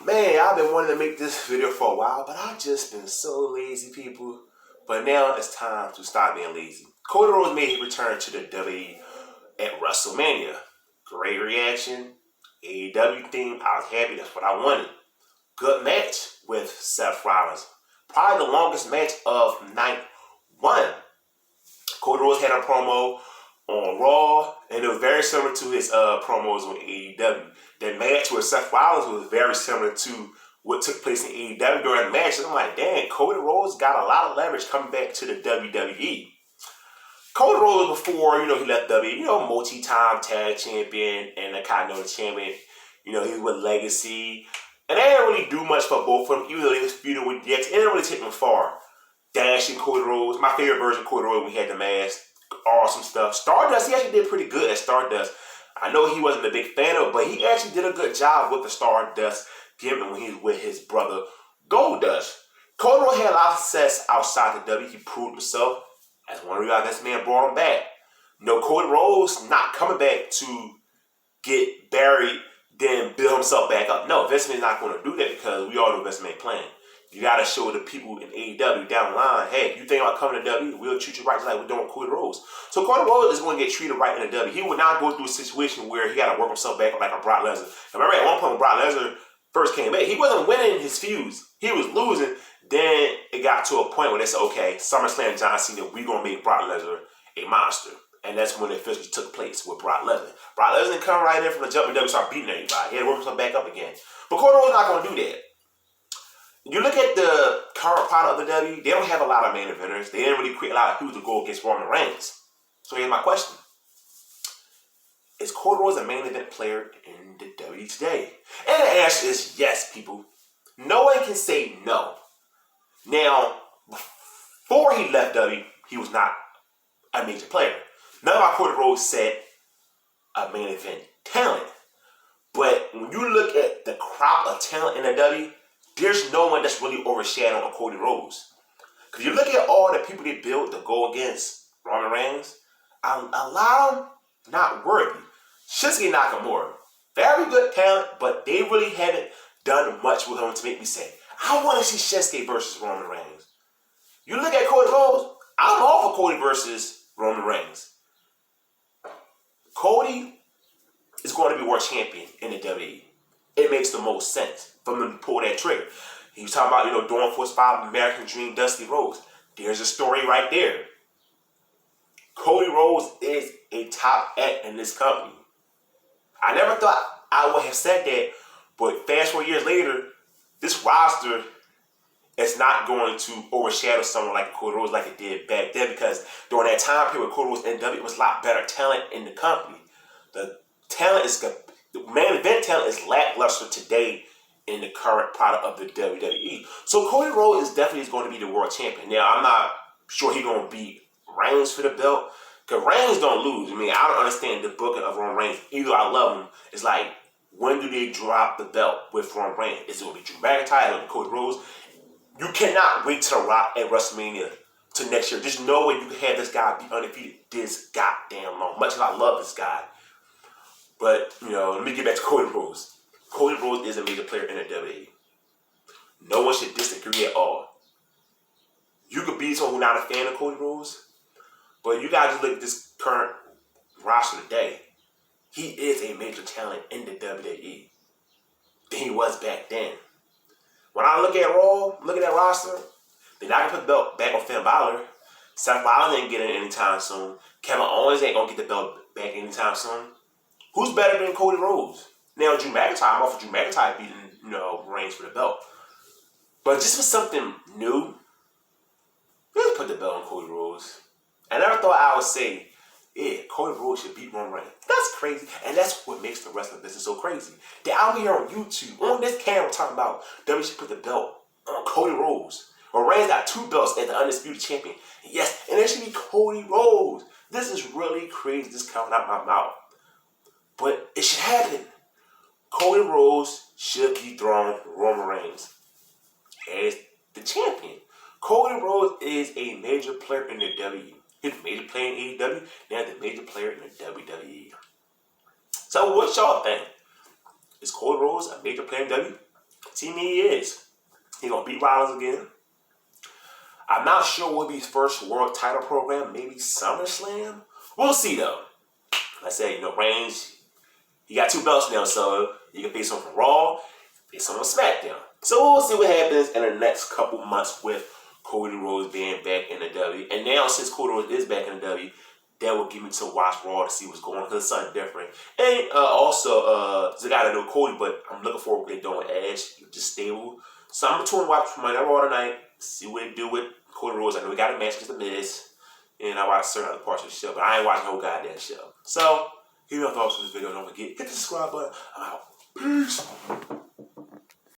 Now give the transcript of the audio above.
Man, I've been wanting to make this video for a while, but I've just been so lazy, people. But now it's time to stop being lazy. Cody Rhodes made his return to the WWE at WrestleMania. Great reaction. AEW theme. I was happy. That's what I wanted. Good match with Seth Rollins. Probably the longest match of night one. Cody Rhodes had a promo on Raw, and it was very similar to his promos on AEW. The match with Seth Rollins was very similar to what took place in AEW during the match. And I'm like, dang, Cody Rhodes got a lot of leverage coming back to the WWE. Cody Rhodes, before, he left WWE, multi-time tag champion and the Continental champion. He was with Legacy. And they didn't really do much for both of them, even though they was feuding with DX. It didn't really take them far. Dashing Cody Rhodes, my favorite version of Cody Rhodes, we had the mask. Awesome stuff. Stardust, he actually did pretty good at Stardust. I know he wasn't a big fan of it, but he actually did a good job with the Stardust gimmick when he was with his brother Goldust. Cody Rhodes had a lot of success outside the W. He proved himself as one of the guys. This man brought him back. Cody Rhodes not coming back to get buried, then build himself back up. No, Vince McMahon's not going to do that because we all know Vince McMahon playing. You got to show the people in AEW down the line, hey, you think about coming to W, we'll treat you right just like we're doing with Cody Rhodes. So Cody Rhodes is going to get treated right in the W. He would not go through a situation where he got to work himself back up like a Brock Lesnar. Remember at one point when Brock Lesnar first came back, he wasn't winning his feuds. He was losing. Then it got to a point where they said, okay, SummerSlam John Cena, we're going to make Brock Lesnar a monster. And that's when it officially took place with Brock Lesnar. Brock Lesnar didn't come right in from the jump and start beating everybody. He had to work himself back up again. But Cody Rhodes not going to do that. You look at the current product of the W, they don't have a lot of main eventers. They didn't really create a lot of people to go against Roman Reigns. So here's my question. Is Cody Rhodes a main event player in the W today? And the answer is yes, people. No one can say no. Now, before he left W, he was not a major player. None of our Cody Rhodes said a main event talent. But when you look at the crop of talent in the W, there's no one that's really overshadowing Cody Rhodes. Because you look at all the people they built to go against Roman Reigns, a lot of them not worthy. Shinsuke Nakamura, very good talent, but they really haven't done much with him to make me say, I want to see Shinsuke versus Roman Reigns. You look at Cody Rhodes, I'm all for Cody versus Roman Reigns. Cody is going to be world champion in the WWE. It makes the most sense for him to pull that trigger. He was talking about, doing Force 5 American Dream Dusty Rhodes. There's a story right there. Cody Rhodes is a top act in this company. I never thought I would have said that, but fast forward years later, this roster is not going to overshadow someone like Cody Rhodes like it did back then, because during that time period with Cody Rhodes in WWE, it was a lot better talent in the company. The talent is good. The main event talent is lackluster today in the current product of the WWE. So Cody Rhodes is definitely going to be the world champion. Now, I'm not sure he's going to beat Reigns for the belt, because Reigns don't lose. I mean, I don't understand the booking of Roman Reigns. Either I love him. It's like, when do they drop the belt with Roman Reigns? Is it going to be Drew McIntyre? Is it going to be Cody Rhodes? You cannot wait to Rock at WrestleMania to next year. There's no way you can have this guy be undefeated this goddamn long. Much as I love this guy. But, let me get back to Cody Rhodes. Cody Rhodes is a major player in the WWE. No one should disagree at all. You could be someone who's not a fan of Cody Rhodes, but you guys just look at this current roster today. He is a major talent in the WWE than he was back then. When I look at Raw, look at that roster, they're not going to put the belt back on Finn Balor. Seth Rollins ain't getting it anytime soon. Kevin Owens ain't going to get the belt back anytime soon. Who's better than Cody Rhodes? Now, Drew McIntyre, I'm all for Drew McIntyre beating, Reigns for the belt. But just for something new, let's put the belt on Cody Rhodes. I never thought I would say, yeah, Cody Rhodes should beat Roman Reigns. That's crazy. And that's what makes the wrestling business so crazy. They're out here on YouTube, on this camera, talking about WWE should put the belt on Cody Rhodes. Or Reigns got 2 belts as the undisputed champion. Yes, and it should be Cody Rhodes. This is really crazy, just coming out my mouth. But it should happen. Cody Rhodes should dethrone Roman Reigns as the champion. Cody Rhodes is a major player in the WWE. He's a major player in AEW. Now he's a major player in the WWE. So what y'all think? Is Cody Rhodes a major player in WWE? Team he is. He gonna beat Rollins again. I'm not sure what will be his first world title program. Maybe SummerSlam. We'll see though. Like I said, Reigns. He got 2 belts now, so you can face him from Raw, face him on SmackDown. So we'll see what happens in the next couple months with Cody Rhodes being back in the W. And now since Cody Rhodes is back in the W, that will give me to watch Raw to see what's going on because it's something different. And also, they got to do Cody, but I'm looking forward to what they're doing with Edge, just stable. So I'm going to watch Monday Night Raw tonight, see what they do with Cody Rhodes. I know we got a match against The Miz, and I watch certain other parts of the show, but I ain't watching the whole goddamn show. So, give me your thoughts on this video. Don't forget, hit the subscribe button. I'm out. Peace.